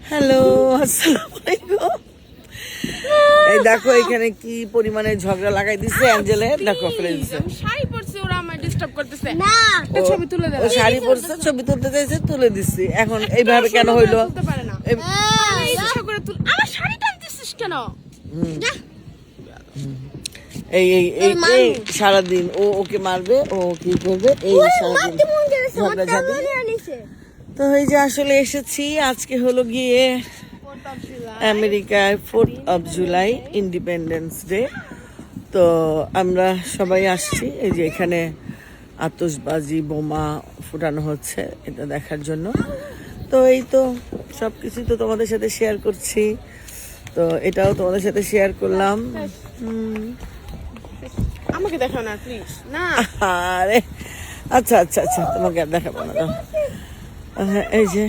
Hello, আসসালামু আলাইকুম। এই দেখো এখানে কি পরিমাণে ঝগড়া লাগাই দিছে অ্যাঞ্জেলে, দেখো ফেলে দিছে। আমি শাড়ি পরছি, ওরা আমায় ডিস্টার্ব করতেছে। না একটা ছবি তুলে দেন। ও শাড়ি পরছে, ছবি তুলতে চাইছে, তুলে দিছি। এখন এইভাবে কেন হইলো? তুলতে পারে না। এই- এই ইচ্ছা করে আমার শাড়ি টানতেছিস কেন? এই এই এই এই সারাদিন ও ওকে মারবে, ও কি করবে, এই সারাদিন ঝগড়া ঝাঁটি। তো এই যে আসলে এসেছি, আজকে হলো গিয়ে আমেরিকার 4th of July independence day. তো আমরা সবাই আসছি, এই যে এখানে আতশবাজি বোমা ফুটানো হচ্ছে এটা দেখার জন্য। তো এই তো সব কিছুই তো তোমাদের সাথে শেয়ার করছি, তো এটাও তোমাদের সাথে শেয়ার করলাম। আমাকে দেখাও না প্লিজ। না আরে আচ্ছা আচ্ছা আচ্ছা, তোমাকে আর দেখাবো না। এই যে